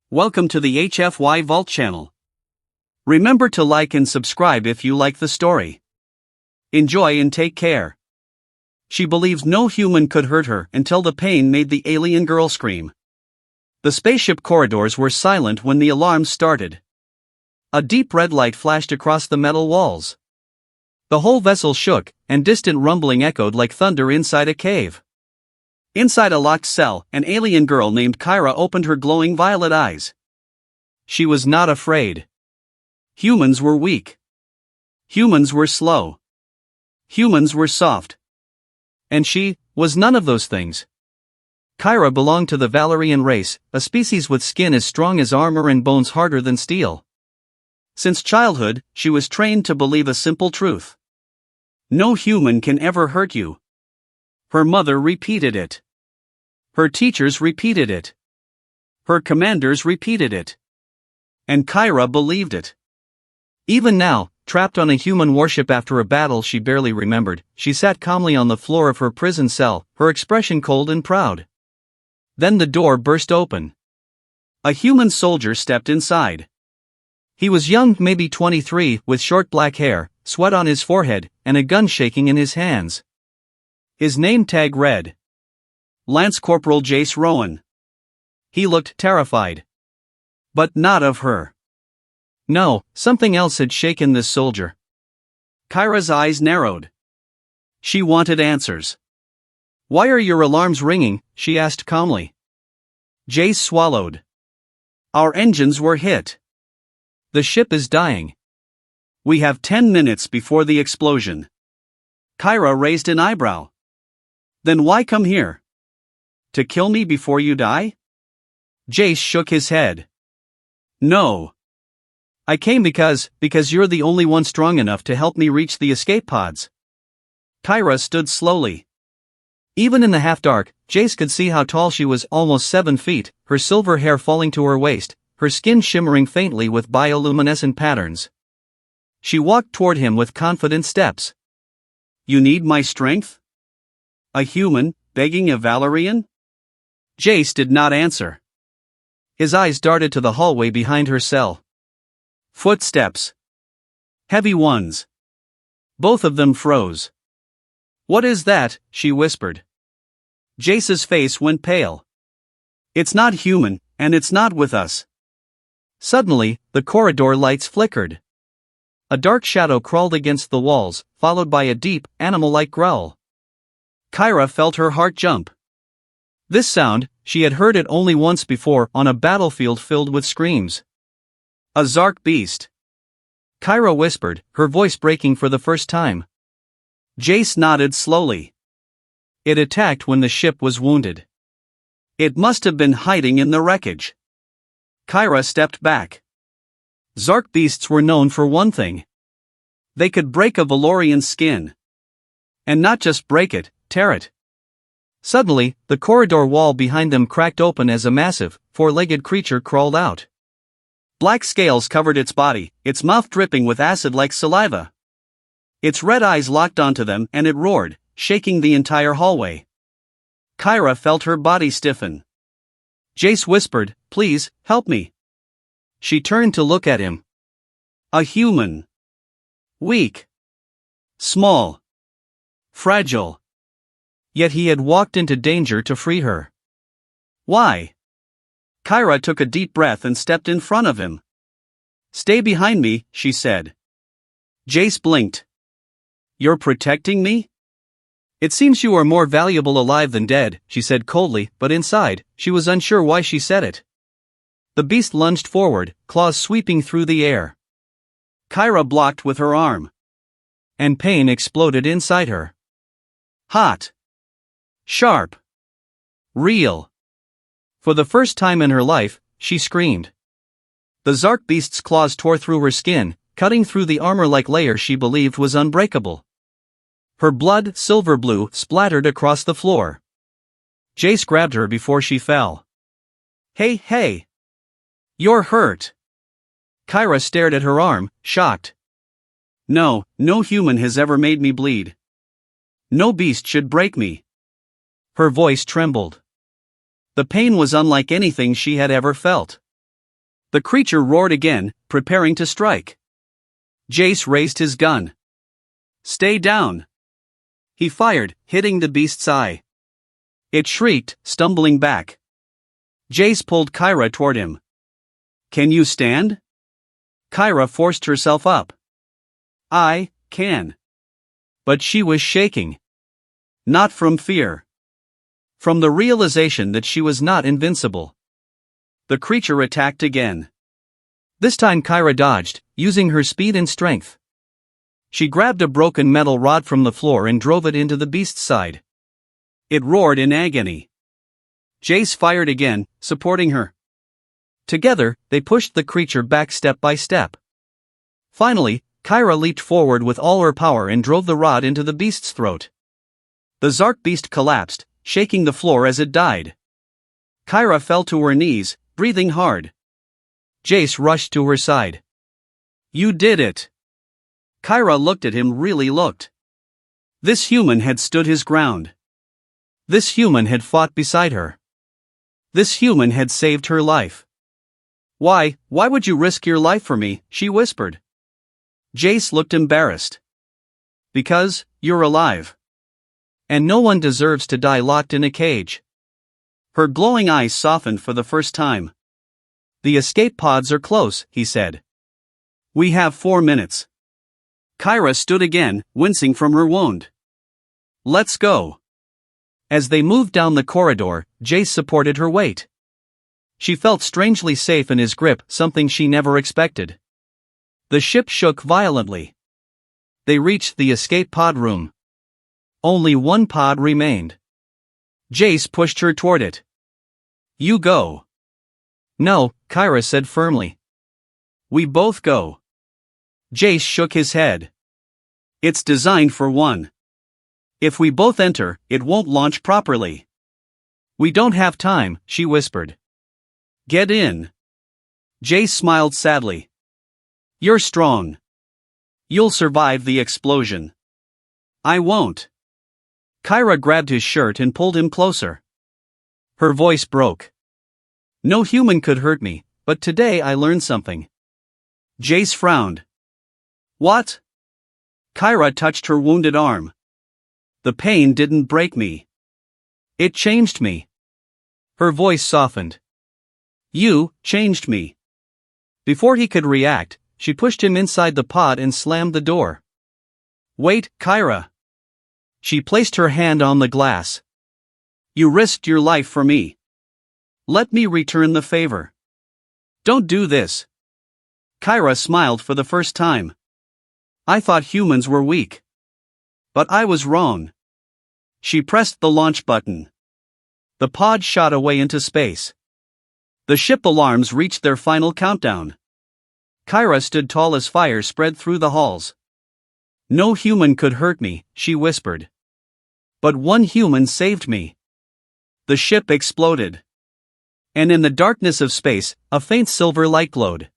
Welcome to the HFY Vault channel. Remember to like and subscribe if you like the story. Enjoy and take care. She believes no human could hurt her until the pain made the alien girl scream. The spaceship corridors were silent when the alarms started. A deep red light flashed across the metal walls. The whole vessel shook, and distant rumbling echoed like thunder inside a cave. Inside a locked cell, an alien girl named Kyra opened her glowing violet eyes. She was not afraid. Humans were weak. Humans were slow. Humans were soft. And she was none of those things. Kyra belonged to the Valerian race, a species with skin as strong as armor and bones harder than steel. Since childhood, she was trained to believe a simple truth. No human can ever hurt you. Her mother repeated it. Her teachers repeated it. Her commanders repeated it. And Kyra believed it. Even now, trapped on a human warship after a battle she barely remembered, she sat calmly on the floor of her prison cell, her expression cold and proud. Then the door burst open. A human soldier stepped inside. He was young, maybe 23, with short black hair, sweat on his forehead, and a gun shaking in his hands. His name tag read Lance Corporal Jace Rowan. He looked terrified. But not of her. No, something else had shaken this soldier. Kyra's eyes narrowed. She wanted answers. "Why are your alarms ringing?" she asked calmly. Jace swallowed. "Our engines were hit. The ship is dying. We have 10 minutes before the explosion." Kyra raised an eyebrow. "Then why come here? To kill me before you die?" Jace shook his head. "No. I came because you're the only one strong enough to help me reach the escape pods." Kyra stood slowly. Even in the half-dark, Jace could see how tall she was, almost 7 feet, her silver hair falling to her waist, her skin shimmering faintly with bioluminescent patterns. She walked toward him with confident steps. "You need my strength? A human, begging a Valerian?" Jace did not answer. His eyes darted to the hallway behind her cell. Footsteps. Heavy ones. Both of them froze. "What is that?" she whispered. Jace's face went pale. "It's not human, and it's not with us." Suddenly, the corridor lights flickered. A dark shadow crawled against the walls, followed by a deep, animal-like growl. Kyra felt her heart jump. This sound, she had heard it only once before on a battlefield filled with screams. "A Zark beast," Kyra whispered, her voice breaking for the first time. Jace nodded slowly. "It attacked when the ship was wounded. It must have been hiding in the wreckage." Kyra stepped back. Zark beasts were known for one thing. They could break a Valorian's skin. And not just break it, tear it. Suddenly, the corridor wall behind them cracked open as a massive, four-legged creature crawled out. Black scales covered its body, its mouth dripping with acid like saliva. Its red eyes locked onto them and it roared, shaking the entire hallway. Kyra felt her body stiffen. Jace whispered, "Please, help me." She turned to look at him. A human. Weak. Small. Fragile. Yet he had walked into danger to free her. Why? Kyra took a deep breath and stepped in front of him. "Stay behind me," she said. Jace blinked. "You're protecting me?" "It seems you are more valuable alive than dead," she said coldly, but inside, she was unsure why she said it. The beast lunged forward, claws sweeping through the air. Kyra blocked with her arm. And pain exploded inside her. Hot. Sharp. Real. For the first time in her life, she screamed. The Zark beast's claws tore through her skin, cutting through the armor-like layer she believed was unbreakable. Her blood, silver blue, splattered across the floor. Jace grabbed her before she fell. Hey. You're hurt." Kyra stared at her arm, shocked. No human has ever made me bleed. No beast should break me." Her voice trembled. The pain was unlike anything she had ever felt. The creature roared again, preparing to strike. Jace raised his gun. "Stay down." He fired, hitting the beast's eye. It shrieked, stumbling back. Jace pulled Kyra toward him. "Can you stand?" Kyra forced herself up. "I can." But she was shaking. Not from fear. From the realization that she was not invincible. The creature attacked again. This time Kyra dodged, using her speed and strength. She grabbed a broken metal rod from the floor and drove it into the beast's side. It roared in agony. Jace fired again, supporting her. Together, they pushed the creature back step by step. Finally, Kyra leaped forward with all her power and drove the rod into the beast's throat. The Zark beast collapsed, shaking the floor as it died. Kyra fell to her knees, breathing hard. Jace rushed to her side. "You did it." Kyra looked at him, really looked. This human had stood his ground. This human had fought beside her. This human had saved her life. Why would you risk your life for me?" she whispered. Jace looked embarrassed. "Because, you're alive. And no one deserves to die locked in a cage." Her glowing eyes softened for the first time. "The escape pods are close," he said. "We have 4 minutes." Kyra stood again, wincing from her wound. "Let's go." As they moved down the corridor, Jace supported her weight. She felt strangely safe in his grip, something she never expected. The ship shook violently. They reached the escape pod room. Only one pod remained. Jace pushed her toward it. "You go." "No," Kyra said firmly. "We both go." Jace shook his head. "It's designed for one. If we both enter, it won't launch properly." "We don't have time," she whispered. "Get in." Jace smiled sadly. "You're strong. You'll survive the explosion." "I won't." Kyra grabbed his shirt and pulled him closer. Her voice broke. "No human could hurt me, but today I learned something." Jace frowned. "What?" Kyra touched her wounded arm. "The pain didn't break me. It changed me." Her voice softened. "You changed me." Before he could react, she pushed him inside the pod and slammed the door. "Wait, Kyra." She placed her hand on the glass. "You risked your life for me. Let me return the favor." "Don't do this." Kyra smiled for the first time. "I thought humans were weak. But I was wrong." She pressed the launch button. The pod shot away into space. The ship alarms reached their final countdown. Kyra stood tall as fire spread through the halls. "No human could hurt me," she whispered. "But one human saved me." The ship exploded. And in the darkness of space, a faint silver light glowed.